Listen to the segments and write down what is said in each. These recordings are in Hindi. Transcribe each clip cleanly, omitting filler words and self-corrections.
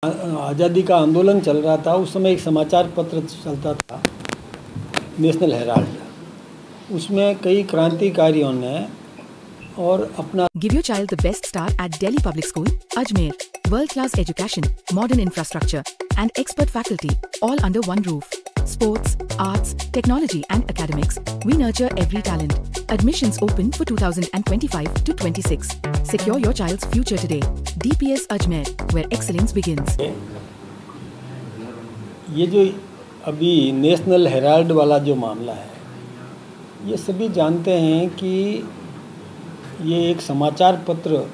आज़ादी का आंदोलन चल रहा था। उस समय एक समाचार पत्र चलता था, नेशनल हेराल्ड। उसमें कई क्रांतिकारियों ने और अपना Give your child the best start at Delhi Public School, Ajmer. World-class education, modern infrastructure, and expert faculty, all under one roof. Sports, arts, technology, and academics. We nurture every talent. Admissions open for 2025 to 26. Secure your child's future today. DPS Ajmer, where excellence begins. ये जो अभी नेशनल हेराल्ड वाला जो मामला है, ये सभी जानते हैं कि ये एक समाचार पत्र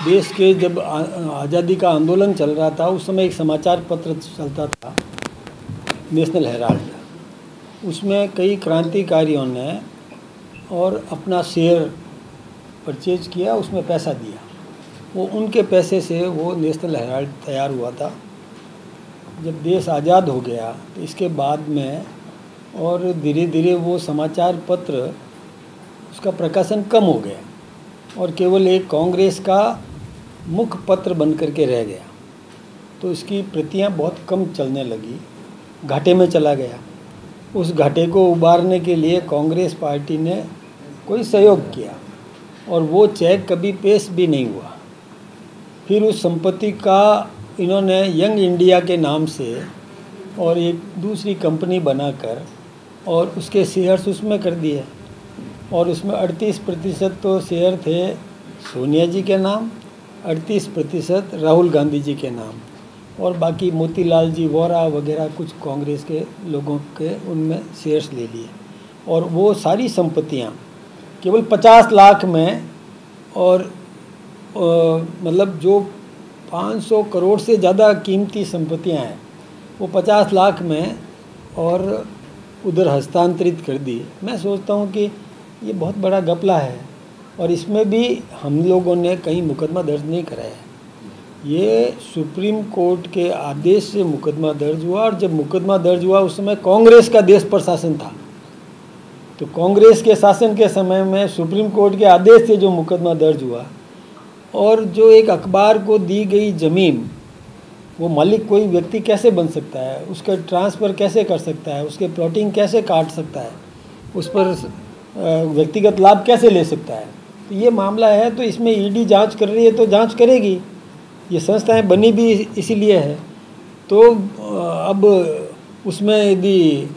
देश के जब आज़ादी का आंदोलन चल रहा था, उस समय एक समाचार पत्र चलता था, नेशनल हेराल्ड। उसमें कई क्रांतिकारियों ने और अपना शेयर परचेज किया, उसमें पैसा दिया। वो उनके पैसे से वो नेशनल हेराल्ड तैयार हुआ था। जब देश आज़ाद हो गया तो इसके बाद में और धीरे धीरे वो समाचार पत्र उसका प्रकाशन कम हो गया और केवल एक कांग्रेस का मुख्य पत्र बन करके रह गया। तो इसकी प्रतियां बहुत कम चलने लगी, घाटे में चला गया। उस घाटे को उबारने के लिए कांग्रेस पार्टी ने कोई सहयोग किया और वो चेक कभी पेश भी नहीं हुआ। फिर उस संपत्ति का इन्होंने यंग इंडिया के नाम से और एक दूसरी कंपनी बनाकर और उसके शेयर्स उसमें कर दिए और उसमें 38% तो शेयर थे सोनिया जी के नाम, 38% राहुल गांधी जी के नाम और बाकी मोतीलाल जी वोरा वगैरह कुछ कांग्रेस के लोगों के उनमें शेयर्स ले लिए। और वो सारी संपत्तियां केवल 50 लाख में और मतलब जो 500 करोड़ से ज़्यादा कीमती संपत्तियां हैं वो 50 लाख में और उधर हस्तांतरित कर दी। मैं सोचता हूँ कि ये बहुत बड़ा घपला है और इसमें भी हम लोगों ने कहीं मुकदमा दर्ज नहीं कराया। ये सुप्रीम कोर्ट के आदेश से मुकदमा दर्ज हुआ और जब मुकदमा दर्ज हुआ उस समय कांग्रेस का देश पर शासन था। तो कांग्रेस के शासन के समय में सुप्रीम कोर्ट के आदेश से जो मुकदमा दर्ज हुआ और जो एक अखबार को दी गई ज़मीन, वो मालिक कोई व्यक्ति कैसे बन सकता है, उसका ट्रांसफ़र कैसे कर सकता है, उसके प्लॉटिंग कैसे काट सकता है, उस पर व्यक्तिगत लाभ कैसे ले सकता है। तो ये मामला है। तो इसमें ईडी जांच कर रही है तो जांच करेगी। ये संस्थाएं बनी भी इसीलिए है। तो अब उसमें यदि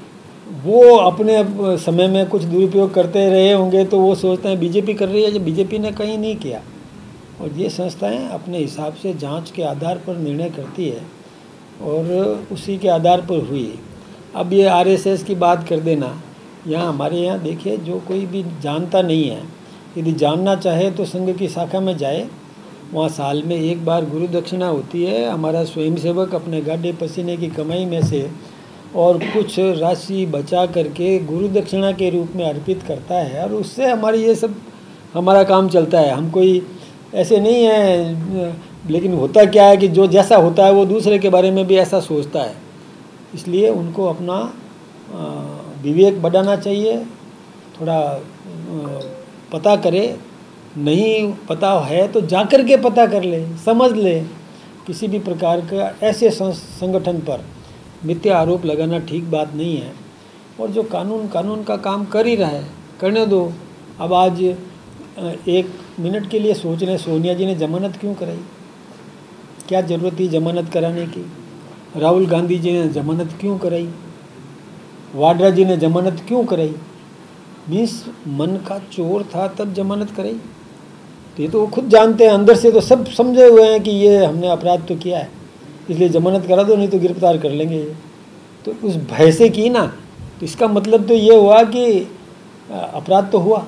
वो अपने समय में कुछ दुरुपयोग करते रहे होंगे तो वो सोचते हैं बीजेपी कर रही है, जब बीजेपी ने कहीं नहीं किया। और ये संस्थाएं अपने हिसाब से जांच के आधार पर निर्णय करती है और उसी के आधार पर हुई। अब ये आरएसएस की बात कर देना, यहाँ हमारे यहाँ देखिए, जो कोई भी जानता नहीं है, यदि जानना चाहे तो संघ की शाखा में जाए। वहाँ साल में एक बार गुरु दक्षिणा होती है। हमारा स्वयंसेवक अपने गाढ़े पसीने की कमाई में से और कुछ राशि बचा करके गुरु दक्षिणा के रूप में अर्पित करता है और उससे हमारी ये सब हमारा काम चलता है। हम कोई ऐसे नहीं है, लेकिन होता क्या है कि जो जैसा होता है वो दूसरे के बारे में भी ऐसा सोचता है। इसलिए उनको अपना विवेक बढ़ाना चाहिए, थोड़ा पता करे। नहीं पता है तो जाकर के पता कर ले, समझ ले। किसी भी प्रकार का ऐसे संगठन पर मिथ्या आरोप लगाना ठीक बात नहीं है। और जो कानून का काम कर ही रहा है, करने दो। अब आज एक मिनट के लिए सोच लें, सोनिया जी ने जमानत क्यों कराई? क्या ज़रूरत थी जमानत कराने की? राहुल गांधी जी ने जमानत क्यों कराई? वाड्रा जी ने जमानत क्यों कराई? मीन्स मन का चोर था तब जमानत कराई। तो ये तो वो खुद जानते हैं, अंदर से तो सब समझे हुए हैं कि ये हमने अपराध तो किया है, इसलिए जमानत करा दो, नहीं तो गिरफ्तार कर लेंगे ये। तो उस भय से की ना, तो इसका मतलब तो ये हुआ कि अपराध तो हुआ।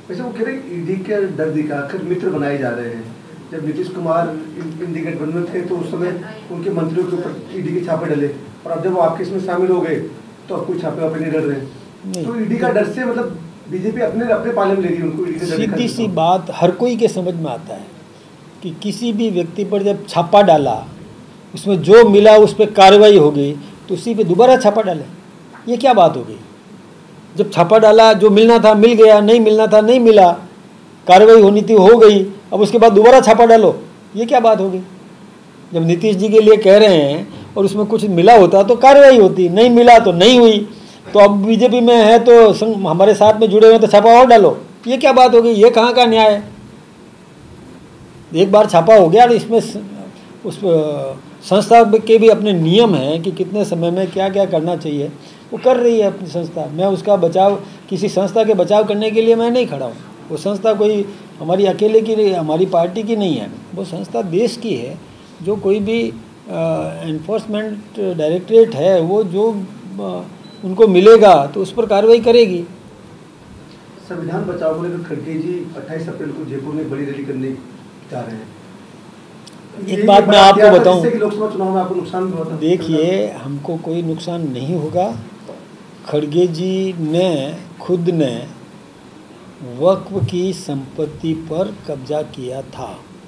वैसे वो कह रहे ईडी के डर दिखाकर मित्र बनाए जा रहे हैं। जब नीतीश कुमार इंडी गठबंधन में थे तो उस समय उनके मंत्रियों के ऊपर ईडी के छापे डले और अब जब वो आपके इसमें शामिल हो गए तो अब कोई छापे वापे नहीं डर रहे। तो ईडी का डर से मतलब बीजेपी अपने पाले में ले रही है उनको। ईडी का सीधी सी बात हर कोई के समझ में आता है कि किसी भी व्यक्ति पर जब छापा डाला, उसमें जो मिला उस पर कार्रवाई हो गई, तो उसी पे दोबारा छापा डाले, ये क्या बात हो गई? जब छापा डाला, जो मिलना था मिल गया, नहीं मिलना था नहीं मिला, कार्रवाई होनी थी हो गई, अब उसके बाद दोबारा छापा डालो, ये क्या बात हो गई? जब नीतीश जी के लिए कह रहे हैं और उसमें कुछ मिला होता तो कार्रवाई होती, नहीं मिला तो नहीं हुई। तो अब बीजेपी में है तो हमारे साथ में जुड़े हुए तो छापा और डालो, ये क्या बात हो गई? ये कहाँ का न्याय है? एक बार छापा हो गया, इसमें उस संस्था के भी अपने नियम हैं कि कितने समय में क्या क्या करना चाहिए, वो कर रही है अपनी संस्था। मैं उसका बचाव, किसी संस्था के बचाव करने के लिए मैं नहीं खड़ा हूँ। वो संस्था कोई हमारी अकेले की नहीं, हमारी पार्टी की नहीं है, वो संस्था देश की है। जो कोई भी एनफोर्समेंट डायरेक्टरेट है वो जो उनको मिलेगा तो उस पर कार्रवाई करेगी। संविधान बचाओ को लेकर खड़गे जी 28 अप्रैल को जयपुर में बड़ी रैली करने जा रहे हैं। एक बात मैं आपको बताऊं, लोकसभा चुनाव में आपको नुकसान भी होता? देखिए, हमको कोई नुकसान नहीं होगा। खड़गे जी ने खुद ने वक्फ की संपत्ति पर कब्जा किया था।